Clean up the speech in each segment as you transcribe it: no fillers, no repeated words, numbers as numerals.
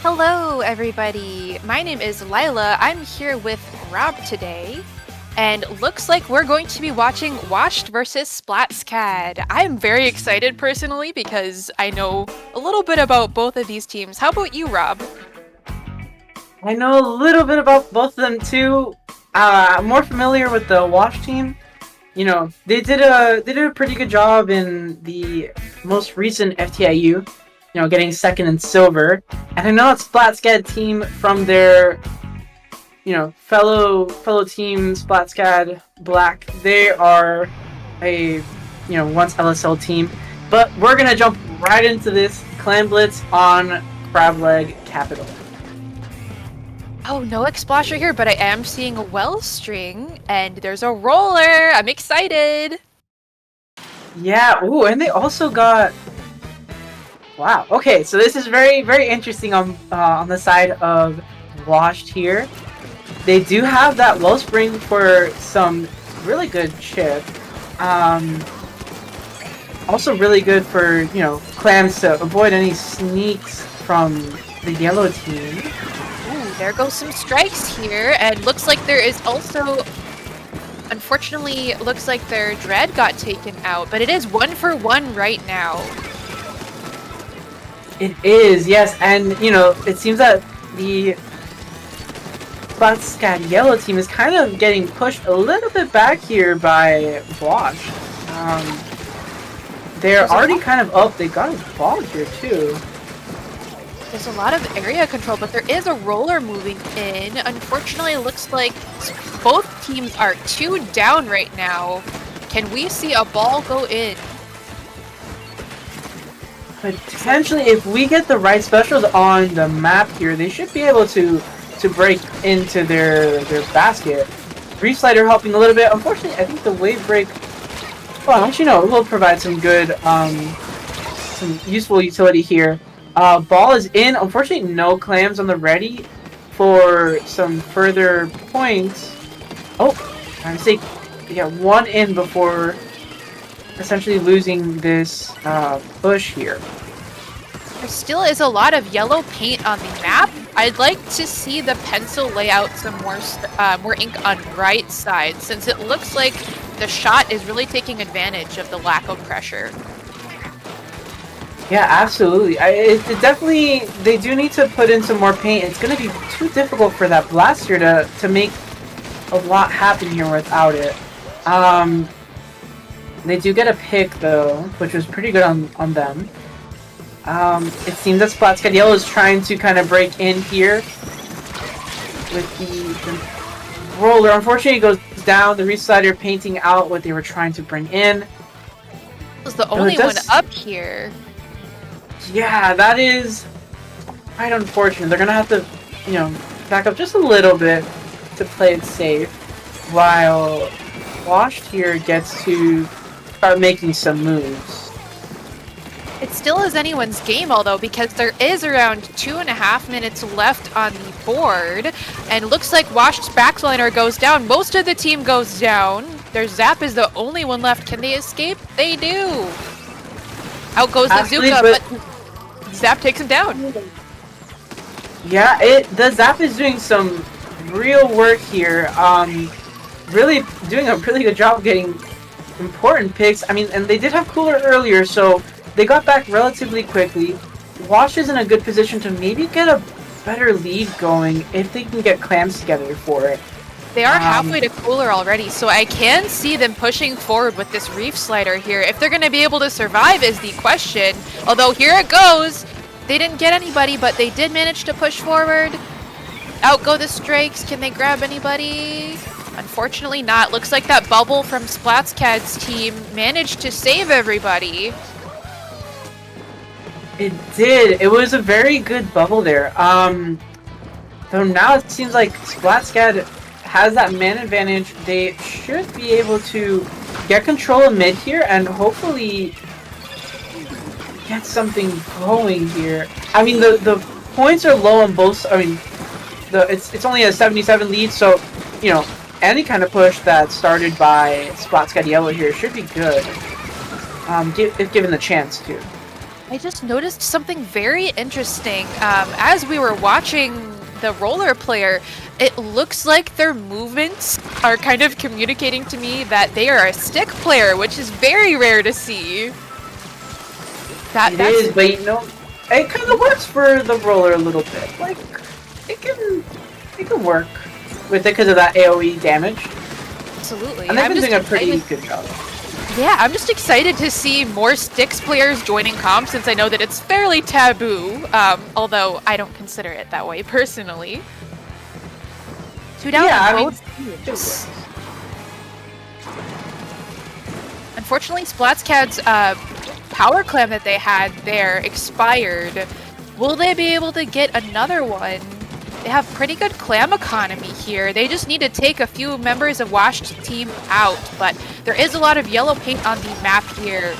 Hello, everybody. My name is Lila. I'm here with Rob today, and looks like we're going to be watching Washed versus SplatSCAD. I'm very excited personally because I know a little bit about both of these teams. How about you, Rob? I know a little bit about both of them too. I'm more familiar with the Wash team. You know, they did a pretty good job in the most recent FTIU. Getting second in silver. And I know it's SplatSCAD team from their fellow team SplatSCAD Black. They are a once LSL team. But we're gonna jump right into this Clan Blitz on Crableg Capital. Oh, no Explasher here, but I am seeing a well string, and there's a roller. I'm excited. Yeah, ooh, and they also got. Wow. Okay, so this is very, very interesting on the side of Washed here. They do have that wellspring for some really good chip. Also really good for clams to avoid any sneaks from the yellow team. Ooh, there goes some strikes here, and looks like there is also. Unfortunately, looks like their Dread got taken out, but it is 1-for-1 right now. It is, yes, and it seems that the SplatSCAD yellow team is kind of getting pushed a little bit back here by Wash. They're already kind of up. They got a ball here too. There's a lot of area control, but there is a roller moving in. Unfortunately, it looks like both teams are 2 down right now. Can we see a ball go in? Potentially, if we get the right specials on the map here, they should be able to break into their basket. Reef Slider helping a little bit. Unfortunately, I think the wave break. Well, actually, no, it will provide some good, some useful utility here. Ball is in. Unfortunately, no clams on the ready for some further points. Oh, my mistake. We got one in before essentially losing this push here. There still is a lot of yellow paint on the map. I'd like to see the pencil lay out some more ink on right side, since it looks like the shot is really taking advantage of the lack of pressure. Yeah, absolutely. It definitely, they do need to put in some more paint. It's going to be too difficult for that blaster to make a lot happen here without it. They do get a pick though, which was pretty good on them. It seems that SplatSCAD Yellow is trying to kind of break in here with the roller. Unfortunately, it goes down. The Reslider painting out what they were trying to bring in. Was the only one up here. Yeah, that is quite unfortunate. They're gonna have to, back up just a little bit to play it safe, while Washed here gets to start making some moves. It still is anyone's game, although, because there is around 2.5 minutes left on the board, and looks like Washed's backliner goes down. Most of the team goes down. Their Zap is the only one left. Can they escape? They do. Out goes the Zuka, but Zap takes him down. Yeah, the Zap is doing some real work here. Really doing a really good job getting important picks. I mean, and they did have Cooler earlier, so they got back relatively quickly. Wash is in a good position to maybe get a better lead going if they can get clams together for it. They are halfway to Cooler already, so I can see them pushing forward with this Reef Slider here. If they're going to be able to survive is the question. Although here it goes. They didn't get anybody, but they did manage to push forward. Out go the strikes. Can they grab anybody? Unfortunately not. Looks like that bubble from SplatSCAD's team managed to save everybody. It did. It was a very good bubble there. Though now it seems like SplatSCAD has that man advantage. They should be able to get control of mid here and hopefully get something going here. I mean, the points are low on both. I mean, it's only a 77 lead, so any kind of push that started by SplatSCAD Yellow here should be good. If given the chance to. I just noticed something very interesting. As we were watching the roller player, it looks like their movements are kind of communicating to me that they are a stick player, which is very rare to see. It is, but you know, it kind of works for the roller a little bit. Like, it can work with it because of that AoE damage. Absolutely. And they've been doing a pretty good job. Yeah, I'm just excited to see more Styx players joining comp since I know that it's fairly taboo, although I don't consider it that way personally. 2 down on both teams. Unfortunately, SplatSCAD's power clam that they had there expired. Will they be able to get another one? They have pretty good clam economy here. They just need to take a few members of Washed team out, but there is a lot of yellow paint on the map here.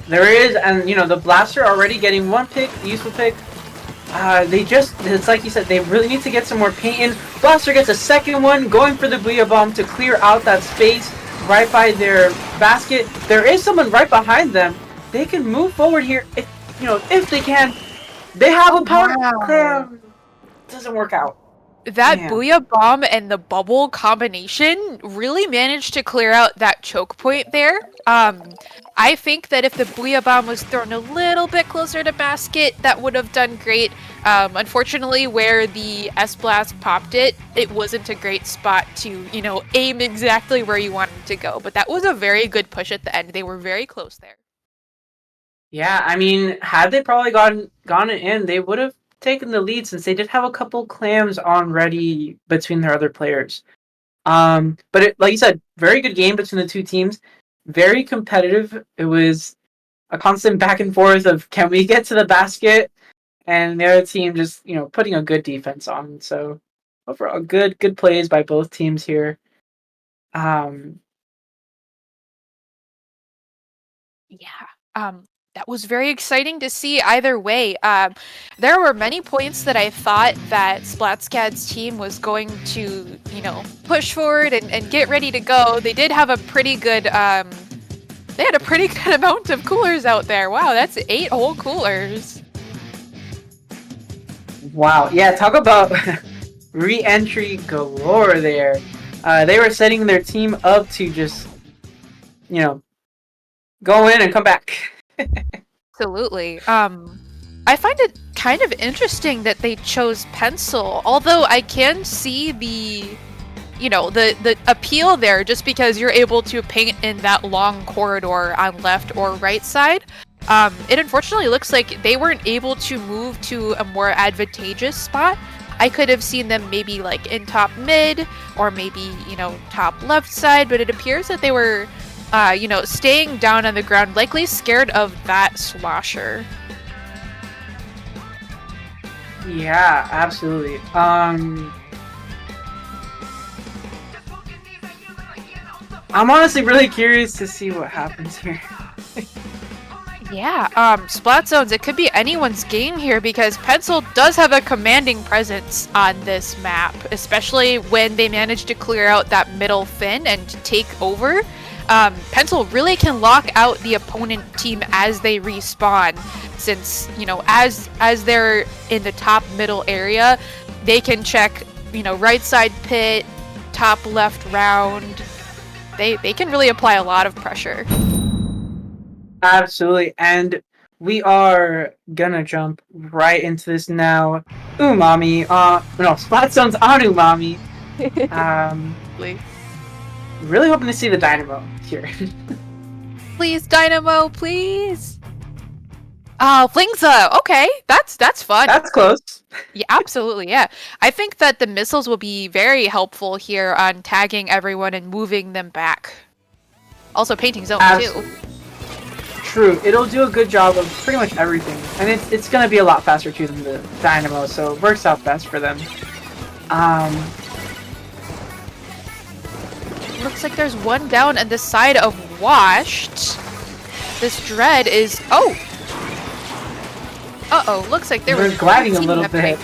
There is, and you know, the Blaster already getting one pick, useful pick. It's like you said, they really need to get some more paint in. Blaster gets a second one, going for the Booyah Bomb to clear out that space right by their basket. There is someone right behind them. They can move forward here if they can. They have a power clam. Doesn't work out. That Booyah Bomb and the bubble combination really managed to clear out that choke point there. I think that if the Booyah Bomb was thrown a little bit closer to basket, that would have done great. Unfortunately, where the S-Blast popped it, it wasn't a great spot to, aim exactly where you wanted to go. But that was a very good push at the end. They were very close there. Yeah, I mean, had they probably gone it in, they would have taken the lead since they did have a couple clams on ready between their other players. But like you said, very good game between the two teams. Very competitive. It was a constant back and forth of can we get to the basket, and the other team just putting a good defense on. So overall, good plays by both teams here. That was very exciting to see either way. There were many points that I thought that SplatSCAD's team was going to, push forward and get ready to go. They did have a pretty good, they had a pretty good amount of coolers out there. Wow, that's 8 whole coolers. Wow, yeah, talk about re-entry galore there. They were setting their team up to just, go in and come back. Absolutely. I find it kind of interesting that they chose pencil, although I can see the appeal there just because you're able to paint in that long corridor on left or right side. It unfortunately looks like they weren't able to move to a more advantageous spot. I could have seen them maybe like in top mid or maybe, top left side, but it appears that they were staying down on the ground, likely scared of that slosher. Yeah, absolutely. I'm honestly really curious to see what happens here. Yeah, Splat Zones, it could be anyone's game here because Pencil does have a commanding presence on this map, especially when they manage to clear out that middle fin and take over. Pencil really can lock out the opponent team as they respawn, since, as they're in the top middle area, they can check, right side pit, top left round. They can really apply a lot of pressure. Absolutely, and we are gonna jump right into this now. Umami, Splat Zone's on Umami. Really hoping to see the Dynamo here. Please, Dynamo, please. Oh, Flingza. Okay, that's fun. That's close. Yeah, absolutely. Yeah, I think that the missiles will be very helpful here on tagging everyone and moving them back. Also, painting zone too. True, it'll do a good job of pretty much everything, and it's gonna be a lot faster too than the Dynamo, so it works out best for them. Looks like there's one down on the side of Washed. This Dread is... Oh! Uh-oh, looks like there was... We're gliding a little bit.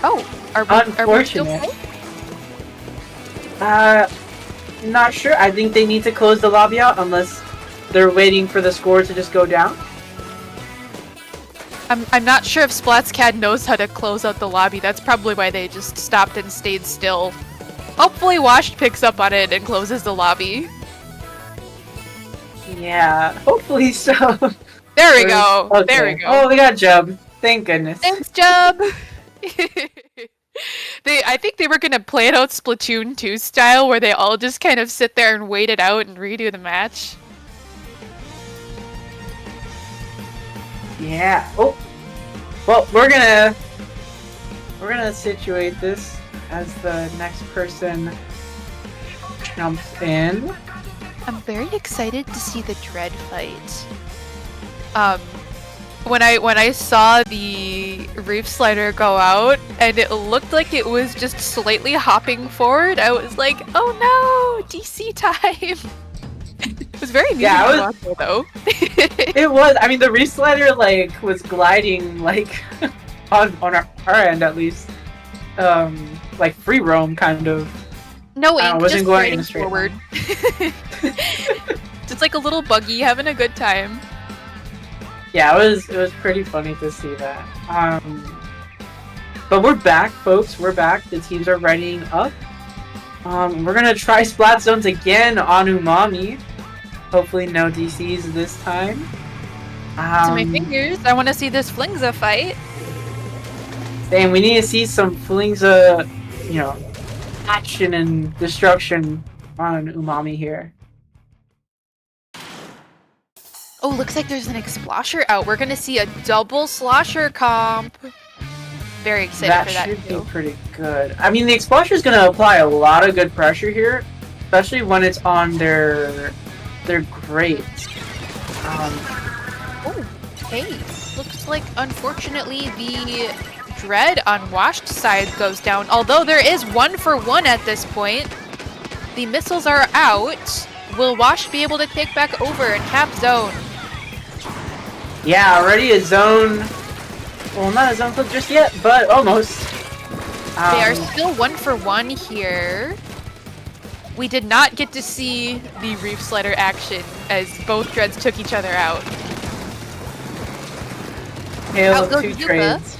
Oh, are we still playing? Not sure. I think they need to close the lobby out unless they're waiting for the score to just go down. I'm not sure if SplatSCAD knows how to close out the lobby. That's probably why they just stopped and stayed still. Hopefully Washed picks up on it and closes the lobby. Yeah, hopefully so. There we go. Okay. There we go. Oh, we got Jub. Thank goodness. Thanks, Jub. I think they were gonna play it out Splatoon 2 style, where they all just kind of sit there and wait it out and redo the match. Yeah. Oh. Well, we're gonna situate this as the next person jumps in. I'm very excited to see the Dread fight. When I saw the Reef Slider go out and it looked like it was just slightly hopping forward, I was like, oh no, DC time. It was very amusing to watch though. It was. I mean, the Reef Slider like was gliding like on our end at least, like free roam kind of. No, Ink, wasn't just going in a gliding straight forward. Just like a little buggy having a good time. Yeah, it was pretty funny to see that. But we're back, folks. We're back. The teams are readying up. We're gonna try Splat Zones again on Umami. Hopefully no DCs this time. To my fingers, I want to see this Flingza fight. Damn, we need to see some Flingza, you know, action and destruction on Umami here. Oh, looks like there's an Explosher out. We're gonna see a double Slosher comp. Very excited for that That should too. be pretty good. I mean, the Explosher is gonna apply a lot of good pressure here, especially when it's on their grate. Oh, hey. Looks like, unfortunately, the Dread on Washed side goes down. Although there is 1-for-1 at this point. The missiles are out. Will Washed be able to take back over and cap zone? Yeah, already a zone. Well, not a zone flip just yet, but almost. They are still 1-for-1 here. We did not get to see the Reef Slider action as both Dreads took each other out. Hail Out of goes two Yuka. trades.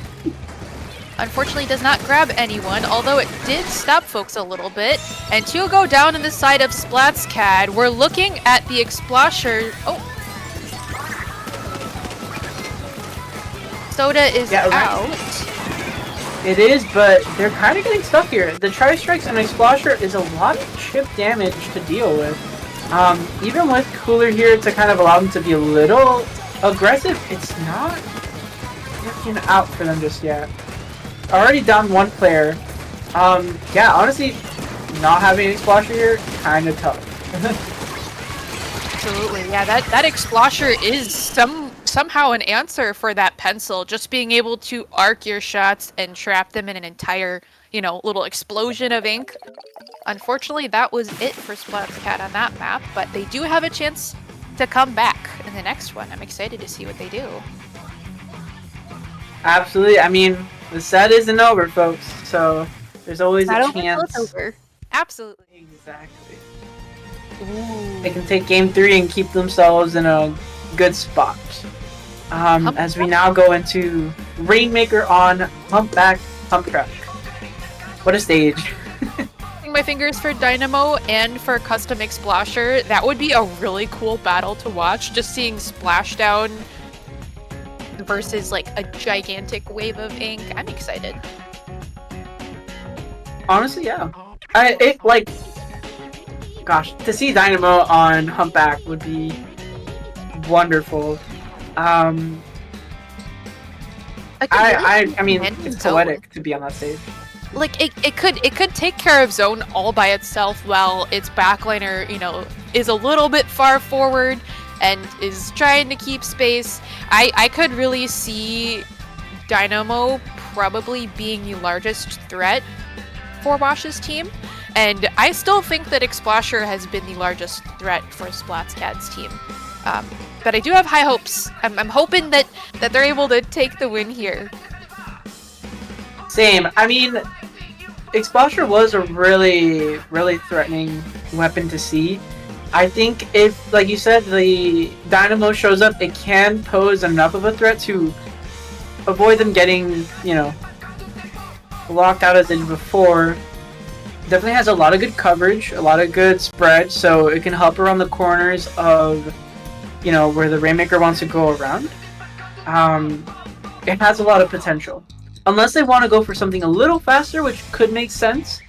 Unfortunately does not grab anyone, although it did stop folks a little bit. And two go down on the side of SplatSCAD. We're looking at the Explosher. Oh! Soda is out. It is, but they're kind of getting stuck here. The Tri-Strikes and Explosher is a lot of chip damage to deal with. Even with Cooler here to kind of allow them to be a little aggressive, it's not working out for them just yet. Already down one player. Yeah, honestly, not having an Explosher here, kind of tough. Absolutely, yeah, that Explosher is somehow an answer for that pencil. Just being able to arc your shots and trap them in an entire, you know, little explosion of ink. Unfortunately, that was it for SplatSCAD on that map, but they do have a chance to come back in the next one. I'm excited to see what they do. Absolutely. I mean, the set isn't over, folks, so there's always a chance. Over. Absolutely. Exactly. Ooh. They can take game 3 and keep themselves in a good spot. As we now go into Rainmaker on Humpback, Humpback. What a stage. My fingers for Dynamo and for Custom Explosher. That would be a really cool battle to watch. Just seeing Splashdown versus like a gigantic wave of ink. I'm excited. Honestly, yeah. Gosh, to see Dynamo on Humpback would be wonderful. I mean, it's poetic to be on that stage. Like it could take care of zone all by itself while its backliner, you know, is a little bit far forward and is trying to keep space. I could really see Dynamo probably being the largest threat for Wash's team, and I still think that Explosher has been the largest threat for SplatSCAD's team. But I do have high hopes. I'm hoping that they're able to take the win here. Same. I mean, Explosher was a really, really threatening weapon to see. I think if, like you said, the Dynamo shows up, it can pose enough of a threat to avoid them getting, you know, locked out as they did before. Definitely has a lot of good coverage, a lot of good spread, so it can help around the corners of, you know, where the Rainmaker wants to go around. It has a lot of potential. Unless they want to go for something a little faster, which could make sense,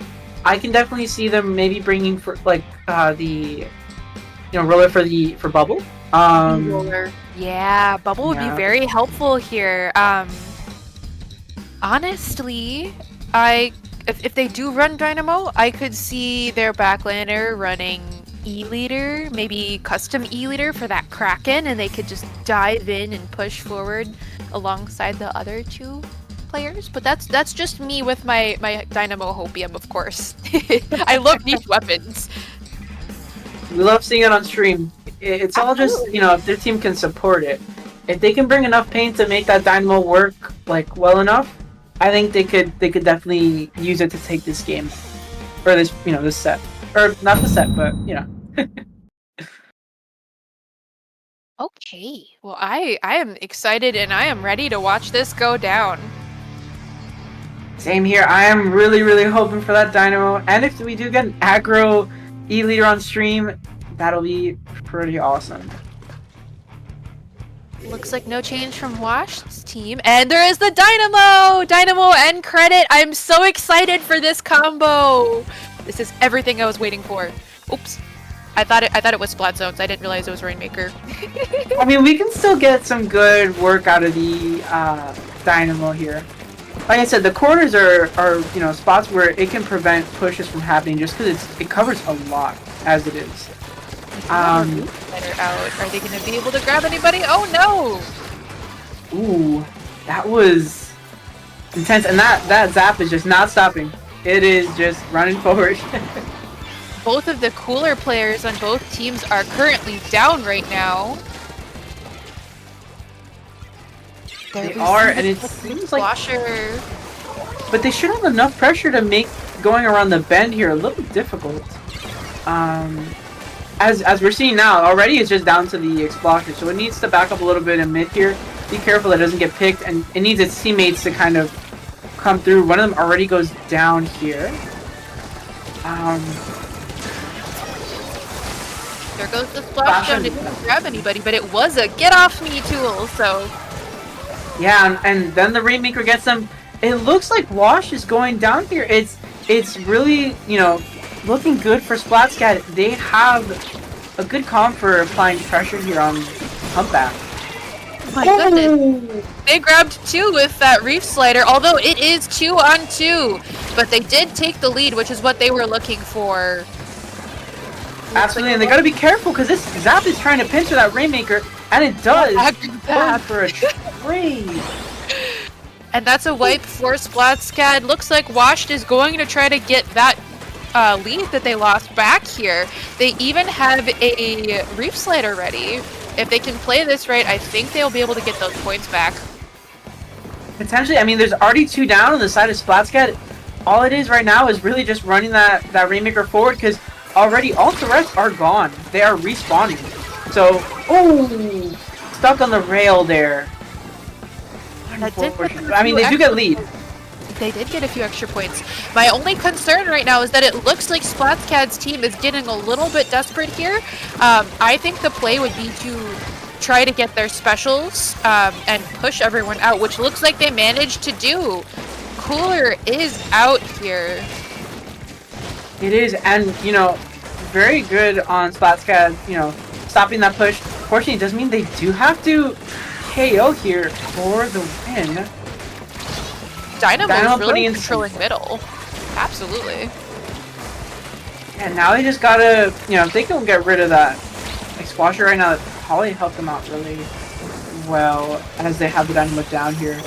I can definitely see them maybe bringing for like the roller for Bubble. Roller. Yeah, Bubble would be very helpful here. Honestly, if they do run Dynamo, I could see their backlaner running E-Leader, maybe custom E-Leader for that Kraken, and they could just dive in and push forward alongside the other two players. But that's just me with my Dynamo Hopium, of course. I love niche weapons. We love seeing it on stream. It's all just, you know, if their team can support it. If they can bring enough paint to make that Dynamo work like well enough, I think they could definitely use it to take this game, or this, you know, this set, or not the set, but you know. Okay, well I am excited and I am ready to watch this go down. Same here. I am really hoping for that Dynamo, and if we do get an aggro E-Leader on stream, that'll be pretty awesome. Looks like no change from Wash's team, and there is the Dynamo! Dynamo and credit! I'm so excited for this combo! This is everything I was waiting for. Oops. I thought it was Splat Zones. I didn't realize it was Rainmaker. I mean, we can still get some good work out of the Dynamo here. Like I said, the corners are you know, spots where it can prevent pushes from happening just because it covers a lot as it is. Out. Are they going to be able to grab anybody? Oh no! Ooh, that was intense, and that zap is just not stopping. It is just running forward. Both of the cooler players on both teams are currently down right now. They are, and it seems like... Splasher. But they should have enough pressure to make going around the bend here a little difficult. As we're seeing now, already it's just down to the Explosion, so it needs to back up a little bit in mid here. Be careful it doesn't get picked, and it needs its teammates to kind of come through. One of them already goes down here. There goes the splash down. It didn't grab anybody, but it was a get off me tool, so... Yeah, and then the Rainmaker gets them. It looks like Wash is going down here. It's really, you know, looking good for SplatSCAD. They have a good comp for applying pressure here on Humpback. My goodness. They grabbed two with that Reef Slider, although it is 2-on-2. But they did take the lead, which is what they were looking for. Absolutely, and they gotta be careful because this Zap is trying to pincer that Rainmaker, and it does. Going for a trade. And that's a wipe for SplatSCAD. Looks like Washed is going to try to get that lead that they lost back here. They even have a Reef Slider ready. If they can play this right, I think they'll be able to get those points back. Potentially, I mean, there's already two down on the side of SplatSCAD. All it is right now is really just running that Rainmaker forward because already all threats are gone. They are respawning. So, oh, stuck on the rail there. That did I mean, they do get lead. They did get a few extra points. My only concern right now is that it looks like SplatSCAD's team is getting a little bit desperate here. I think the play would be to try to get their specials and push everyone out, which looks like they managed to do. Cooler is out here. It is, and, you know, very good on SplatSCAD, you know, stopping that push. Fortunately, it does mean they do have to KO here for the win. Dynamo really controlling middle. Absolutely. And now they just gotta, you know, if they can get rid of that Explosion right now, that probably help them out really well as they have the Dynamo down here.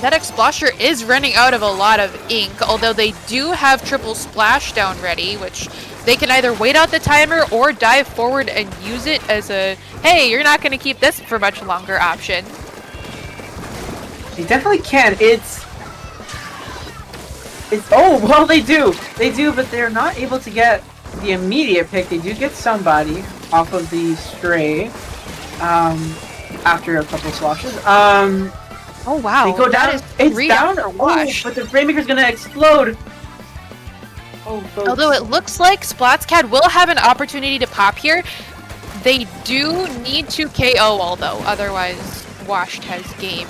That Explosion is running out of a lot of ink, although they do have triple splashdown ready, which they can either wait out the timer or dive forward and use it as a, hey, you're not going to keep this for much longer option. They definitely can. It's oh, well, they do, but they're not able to get the immediate pick. They do get somebody off of the stray after a couple sloshes. Oh wow, they go down. It's down. Wash. But the Rainmaker's gonna explode. Oh, folks. Although it looks like SplatSCAD will have an opportunity to pop here, they do need to KO although, otherwise Washed has game.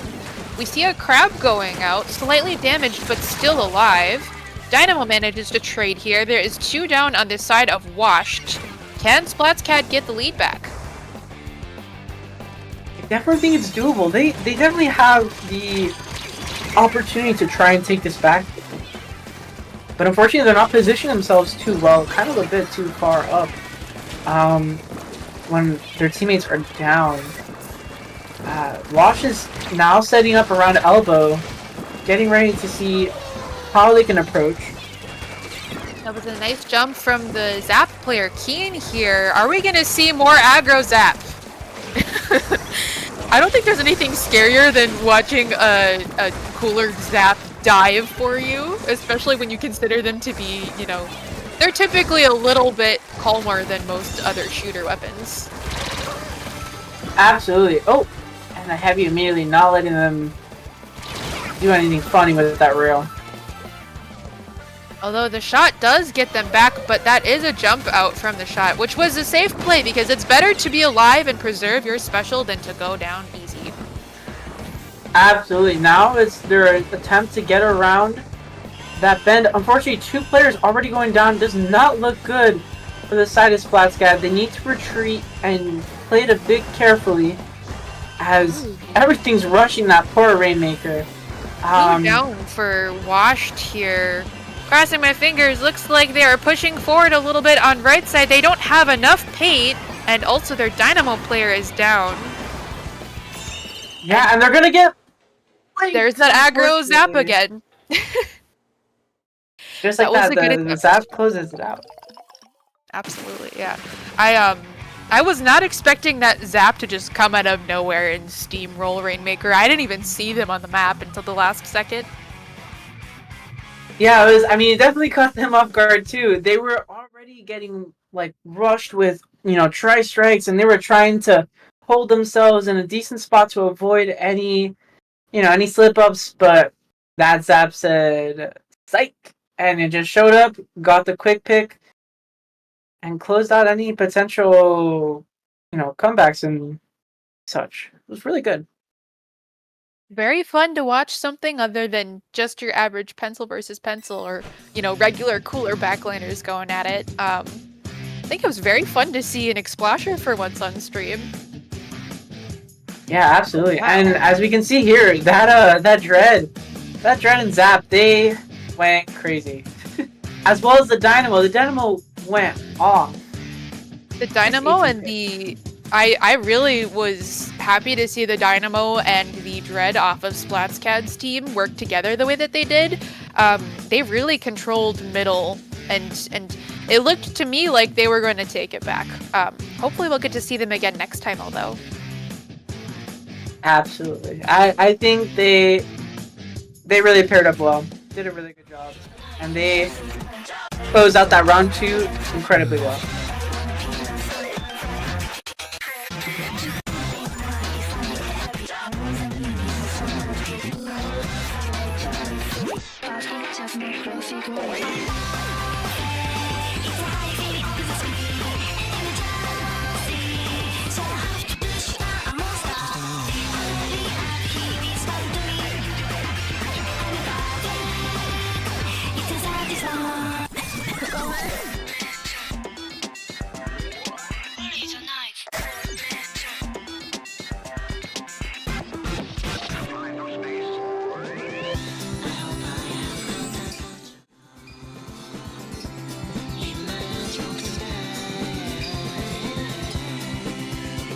We see a Crab going out, slightly damaged but still alive. Dynamo manages to trade here. There is 2 down on this side of Washed. Can SplatSCAD get the lead back? I definitely think it's doable. They definitely have the opportunity to try and take this back. But unfortunately, they're not positioning themselves too well, kind of a bit too far up. When their teammates are down. Wash is now setting up around elbow, getting ready to see how they can approach. That was a nice jump from the Zap player, Keen here. Are we gonna see more aggro Zap? I don't think there's anything scarier than watching a cooler Zap dive for you, especially when you consider them to be, you know, they're typically a little bit calmer than most other shooter weapons. Absolutely. Oh, and a heavy immediately not letting them do anything funny with that rail. Although the shot does get them back, but that is a jump out from the shot, which was a safe play because it's better to be alive and preserve your special than to go down easy. Absolutely. Now it's their attempt to get around that bend. Unfortunately, 2 players already going down. Does not look good for the side of SplatSCAD. They need to retreat and play it a bit carefully as everything's rushing that poor Rainmaker. Down for Washed here. Crossing my fingers, looks like they are pushing forward a little bit on right side. They don't have enough paint, and also their Dynamo player is down. Yeah, and they're gonna get... There's that aggro Zap again. Just like that, the Zap closes it out. Absolutely, yeah. I was not expecting that Zap to just come out of nowhere and steamroll Rainmaker. I didn't even see them on the map until the last second. Yeah, it definitely caught them off guard too. They were already getting like rushed with, tri-strikes, and they were trying to hold themselves in a decent spot to avoid any slip-ups, but that Zap said, psych, and it just showed up, got the quick pick, and closed out any potential, comebacks and such. It was really good. Very fun to watch something other than just your average pencil versus pencil or, regular cooler backliners going at it. I think it was very fun to see an Explasher for once on stream. Yeah, absolutely. Wow. And as we can see here, that Dread and Zap, they went crazy. As well as the Dynamo. The Dynamo went off. The Dynamo and the... I really was happy to see the Dynamo and the Dread off of SplatSCAD's team work together the way that they did. They really controlled middle, and it looked to me like they were going to take it back. Hopefully we'll get to see them again next time, although. Absolutely. I think they really paired up well. Did a really good job. And they closed out that round 2 incredibly well.